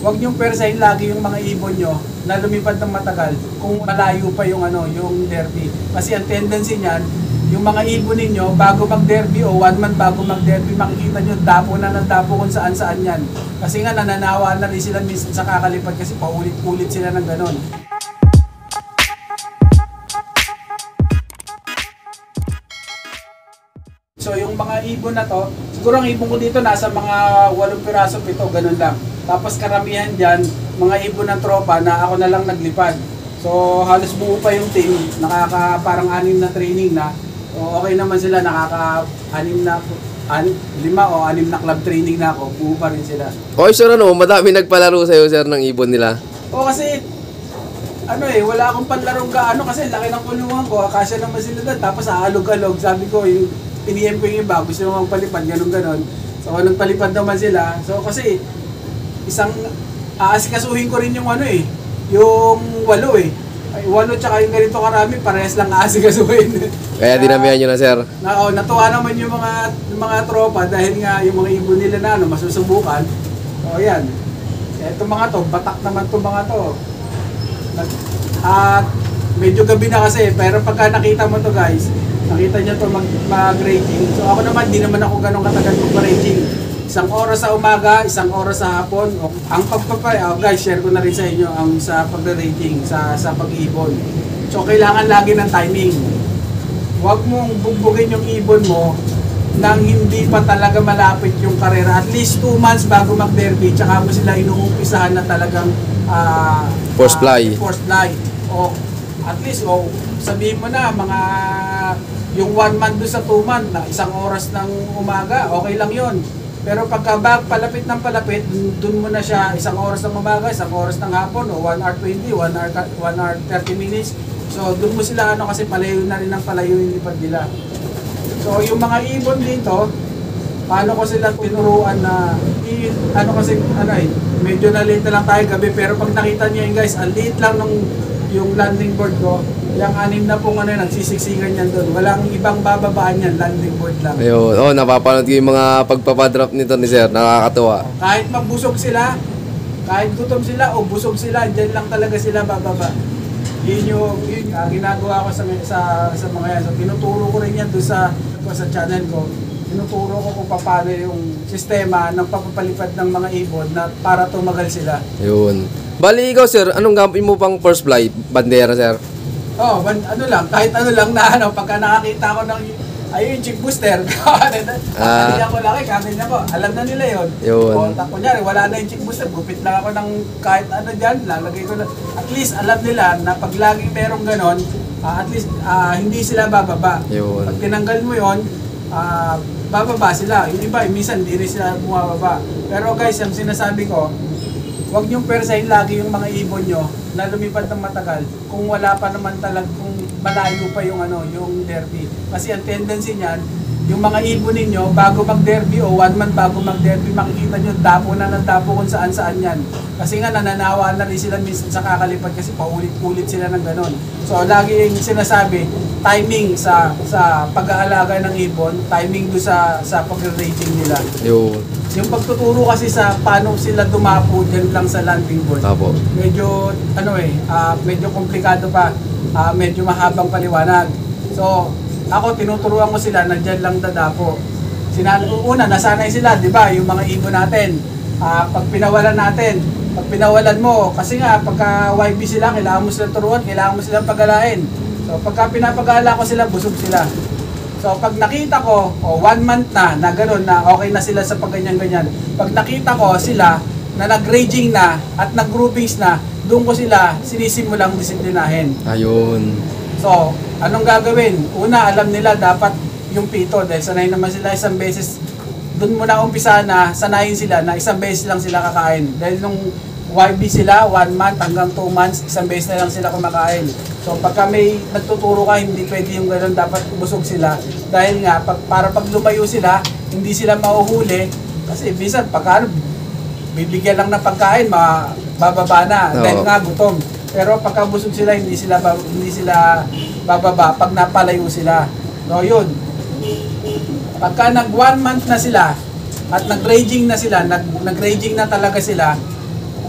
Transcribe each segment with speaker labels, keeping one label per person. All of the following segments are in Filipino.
Speaker 1: Huwag niyong persahin lagi yung mga ibon nyo na lumipad ng matagal kung malayo pa yung yung derby. Kasi ang tendency niyan, yung mga ibon ninyo bago mag-derby o 1 month bago mag-derby, makikita nyo dapo na ng dapo kung saan-saan yan. Kasi nga nananawa na rin sila minsan sa kakalipad kasi paulit-ulit sila ng ganon. So yung mga ibon na to, siguro ang ibon ko dito nasa mga 8 piraso, 7, ganun lang. Tapos karamihan dyan, mga ibon ng tropa na ako na lang naglipad. So halos buo pa yung team, parang 6 na training na. So okay naman sila, 5 o 6 na club training na ako, buo pa rin sila.
Speaker 2: Okay sir, madami nagpalaro sa'yo sir ng ibon nila.
Speaker 1: O kasi, wala akong panlarong gaano kasi laki ng kulungan ko, akasya naman sila doon. Tapos aalog-alog, sabi ko, yung piniem ko yung iba, gusto naman palipad, ganun-ganon. So nagpalipad naman sila. So kasi, aasikasuhin ko rin yung yung 8 Ay, 8 tsaka yung ganito karami, parehas lang aasikasuhin.
Speaker 2: Kaya dinamihan nyo na sir.
Speaker 1: Natuwa naman yung mga tropa dahil nga yung mga ibon nila na masusubukan. O yan. Ito mga to, batak naman to mga to. At medyo gabi na kasi, pero pagka nakita mo to guys, nakita nyo to mag-raging. So ako naman, di naman ako ganun katagal mag-raging. 1 oras sa umaga, 1 oras sa hapon. Ang guys, share ko na rin sa inyo ang sa pag-raging, sa pag-ibon. So kailangan lagi ng timing. Huwag mong bugbugin yung ibon mo nang hindi pa talaga malapit yung karera. At least 2 months bago mag-derby, tsaka mo sila inuumpisahan na talagang
Speaker 2: force fly.
Speaker 1: O at least, sabihin mo na yung 1 month doon sa 2 months na 1 oras ng umaga, okay lang yon. Pero pagka palapit ng palapit, dun mo na siya 1 oras ng umaga, 1 oras ng hapon, o 1 hour 20, 1 hour 30 minutes. So dun mo sila kasi palayo na rin ng palayo yung lipad nila. So yung mga ibon dito, paano ko sila tinuruan na medyo na late na lang tayo gabi, pero pag nakita niyo yun guys, ang late lang nung yung landing board ko, yung 6 na pong nagsisiksikan yan doon. Walang ibang bababaan yan, landing board lang.
Speaker 2: Ayun, napapanood ko yung mga pagpapadrop nito ni sir, nakakatuwa.
Speaker 1: Kahit mabusog sila, kahit gutom sila o busog sila, dyan lang talaga sila bababa. Yun yung ginagawa ko sa mga yan. So tinuturo ko rin yan doon sa channel ko. Tinuturo ko kung paano yung sistema ng papapalipad ng mga ibon na para tumagal sila.
Speaker 2: Yun. Bali ikaw sir, anong gamit mo pang first fly? Bandera sir?
Speaker 1: Kahit lang na pagka nakakita ko ng yung chick booster, kakalihan ko lang kakalihan ko, alam na nila yun. Kunyari, wala na yung chick booster, gupit lang ako ng kahit dyan, lalagay ko na. At least alam nila na pag laging merong ganon, at least hindi sila bababa. Pag tinanggal mo yun, bababa sila. Yung iba, minsan hindi rin sila bumababa. Pero guys, ang sinasabi ko, huwag niyong persahin lagi yung mga ibon nyo na lumipad ng matagal kung wala pa naman kung malayo pa yung yung derby. Kasi ang tendency niyan, yung mga ibon ninyo bago mag-derby o 1 month bago mag-derby, makikita nyo dapo na ng dapo kung saan-saan yan. Kasi nga nananawa na rin sila minsan sa kakalipad kasi paulit-ulit sila ng ganon. So lagi yung sinasabi, timing sa pag-aalaga ng ibon, timing doon sa pag-raging nila. Yung pagtuturo kasi sa paano sila dumapo dyan lang sa landing board. Medyo medyo komplikado pa, medyo mahabang paliwanag. So ako tinuturuan ko sila na dyan lang dadapo. Nasanay sila, di ba, yung mga ibon natin. Pag pinawalan mo, kasi nga pagka YB sila, kailangan mo silang turuan, kailangan mo silang pagalain. So pagka pinapagala ko sila, busog sila. So pag nakita ko, 1 month na gano'n na okay na sila sa pagganyan-ganyan. Pag nakita ko sila na nag-raging na at nag-groupings na, doon ko sila sinisimulang disiplinahin.
Speaker 2: Ayun.
Speaker 1: So, anong gagawin? Una, alam nila dapat yung pito dahil sanay naman sila isang beses. Doon muna umpisa na sanayin sila na isang beses lang sila kakain. Dahil nung YB sila, 1 month hanggang 2 months, isang beses na lang sila kumakain. So pagka may nagtuturo ka, hindi pwede yung gano'n, dapat busog sila. Dahil nga, para pag lumayo sila, hindi sila mauhuli. Kasi minsan, pagka bibigyan lang ng pagkain, bababa na. Dahil nga gutom. Pero pagka busog sila, hindi sila bababa pag napalayo sila. So yun. Pagka nag 1 month na sila, at nag-raging na sila, nag-raging na talaga sila,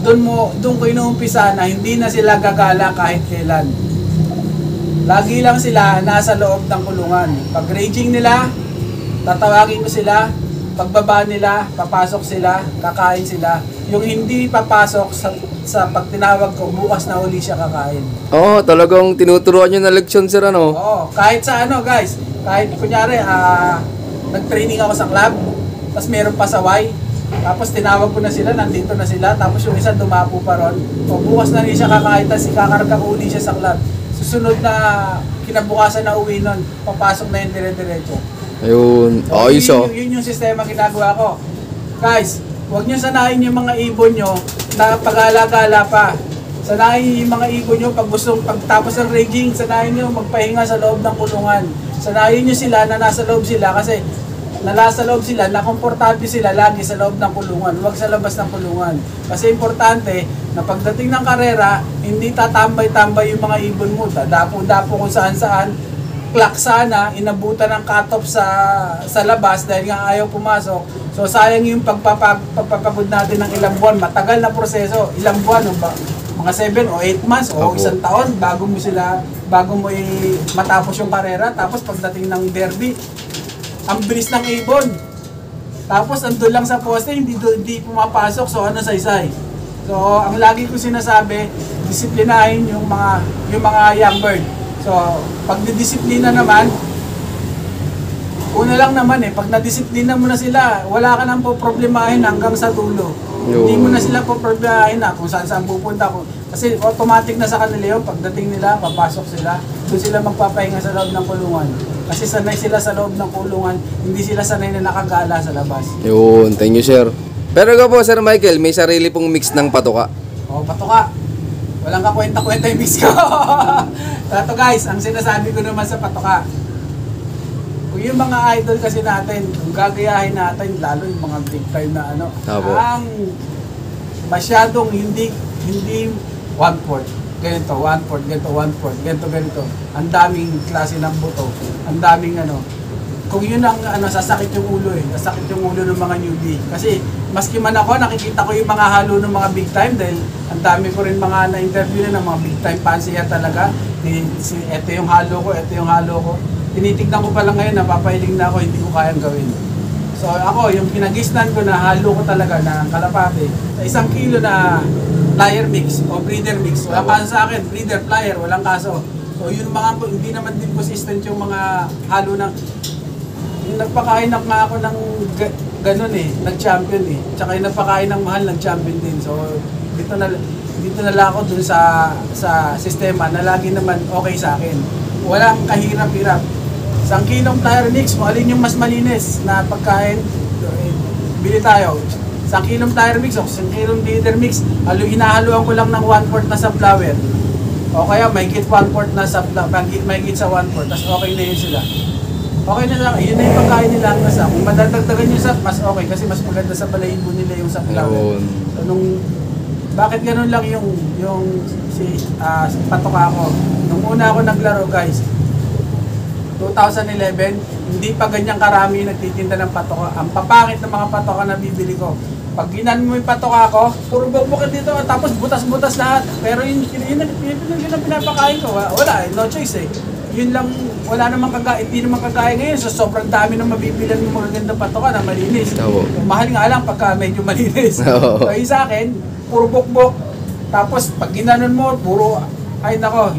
Speaker 1: doon ko inuumpisa na hindi na sila gagala kahit kailan. Lagi lang sila nasa loob ng kulungan. Pag raging nila, tatawagin ko sila. Pagbaba nila, papasok sila, kakain sila. Yung hindi papasok sa pag tinawag ko, bukas na uli siya kakain.
Speaker 2: Oo, talagang tinuturuan nyo na leksyon, sir, ano?
Speaker 1: Oo, kahit sa ano guys, kahit kunyari, nag-training ako sa club, tapos meron pasaway, tapos tinawag ko na sila, nandito na sila, tapos yung isa dumapo pa ron, o bukas na rin siya kakain, tapos ikakarga ko uli siya sa club. Susunod na kinabukasan na uwi nun, papasok na yung dire-diretso.
Speaker 2: Ayun, ayos oh.
Speaker 1: Yun yung sistema ginagawa ko. Guys, huwag nyo sanayin yung mga ibon nyo na pag-alagala pa. Sanayin yung mga ibon nyo pagtapos ng raging, sanayin nyo magpahinga sa loob ng kulungan. Sanayin nyo sila na nasa loob sila kasi nasa loob sila, na komportable sila lagi sa loob ng kulungan, huwag sa labas ng kulungan. Kasi importante na pagdating ng karera, hindi tatambay-tambay yung mga ibon mo, dadapo-dapo kung saan-saan. Clock sana, inabutan ng cut-off sa labas dahil nga ayaw pumasok. So sayang yung pagpapagod natin ng ilang buwan, matagal na proseso, ilang buwan, mga 7 o 8 months o isang taon bago mo matapos yung karera. Tapos pagdating ng derby, ang bilis ng ibon. Tapos andun lang sa poste, hindi pumapasok, so ano saysay. So ang lagi ko sinasabi, disiplinahin yung mga young bird. So, pag didisiplina naman, una lang naman pag nadisiplina mo na sila, wala ka nang poproblemahin hanggang sa dulo. Hindi mo na sila poproblemahin na kung saan pupunta ko. Kasi automatic na sa kanila yun, pagdating nila, papasok sila, doon sila magpapahinga sa loob ng kulungan. Kasi sanay sila sa loob ng kulungan, hindi sila sanay na nakagala sa labas.
Speaker 2: Yun, thank you, sir. Pero ikaw po, Sir Michael, may sarili pong mix ng patoka.
Speaker 1: Oo, patoka. Walang kakwenta-kwenta yung mix ko. Ito guys, ang sinasabi ko naman sa patoka, kung yung mga idol kasi natin, kung gagayahin natin, lalo yung mga big time na ano, ang masyadong hindi 1/4. Ganito, 1/4, ganito, 1/4, ganito. Ang daming klase ng buto, ang daming ano. Kung yun ang sasakit yung ulo sasakit yung ulo ng mga newbie. Kasi maski man ako, nakikita ko yung mga halo ng mga big time dahil ang dami ko rin mga na-interview na ng mga big time pansiya talaga. Ito yung halo ko. Tinitignan ko pa lang ngayon, napapahiling na ako, hindi ko kayang gawin. So ako, yung pinagisnan ko na halo ko talaga na kalapate, sa 1 kilo na flyer mix o breeder mix. Wala pa sa akin, breeder, flyer, walang kaso. So yun mga, hindi naman din consistent yung mga halo ng nagpakain na nga ako ng ganun nag-champion Tsaka yung nagpakain ng mahal, nag-champion din. So dito na lang ako dun sa sistema na lagi naman okay sa akin. Walang kahirap-hirap. Sa 1 kilong tire mix, kung alin yung mas malinis na pagkain, bili tayo. Sa 1 kilong tire mix o sa 1 kilong leader mix, hinahaluan ko lang ng 1/4 na sunflower. O kaya may git 1/4 na sunflower, may git sa 1/4, tas okay na yun sila. Okay na lang, yun na yung pagkain nila ang nasa. Kung madadagdagan yung sap, mas okay kasi mas maganda sa balahibo nila yung sunflower. So bakit ganun lang yung patoka ko? Nung una ako naglaro guys, 2011, hindi pa ganyang karami nagtitinda ng patoka. Ang papangit ng mga patoka na bibili ko. Pag ginan mo yung patoka ko, puro bukbukit dito, tapos butas-butas lahat. Pero yun ang pinapakain ko. Wala, no choice Yun lang, wala namang hindi naman kagaya ngayon. So sobrang dami ng mabibilan ng mga ganda patoka na malinis. Mahal nga lang pagka medyo malinis. So yung sa akin, puro bukbok. Tapos pag ginanon mo, puro, ay nako,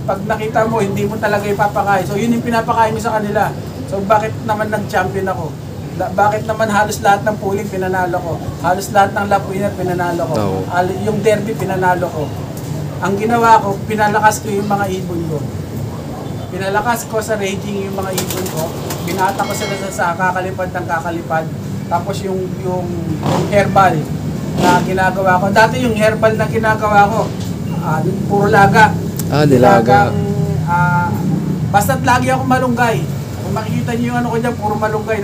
Speaker 1: pag nakita mo, hindi mo talaga ipapakain. So yun yung pinapakain ko sa kanila. So bakit naman nag-champion ako? Bakit naman halos lahat ng pooling pinanalo ko? Halos lahat ng lap winner pinanalo ko? Yung derby pinanalo ko? Ang ginawa ko, pinalakas ko yung mga ibon ko. Pinalakas ko sa raging yung mga ibon ko. Binata ko sila sa kakalipad ng kakalipad. Tapos yung herbal na ginagawa ko. Dati yung herbal na ginagawa ko, puro laga.
Speaker 2: Nilaga.
Speaker 1: Basta't lagi ako malunggay. Kung makikita niyo yung ano ko dyan, puro malunggay.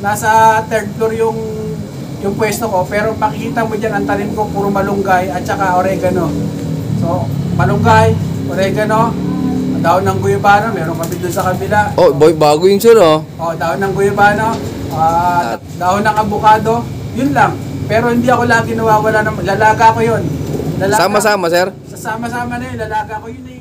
Speaker 1: Nasa 3rd floor yung pwesto ko. Pero makikita mo dyan, ang tanim ko, puro malunggay at saka oregano. So, malunggay, oregano, daon ng guyabano, meron kami doon sa kabila.
Speaker 2: Oh, boy, bago yun sir,
Speaker 1: daon ng guyabano, daon ng avocado, yun lang. Pero hindi ako lagi nawawala ng lalaga ko yun. Lalaga.
Speaker 2: Sama-sama, sir?
Speaker 1: Sasama-sama na yun, lalaga ko yun na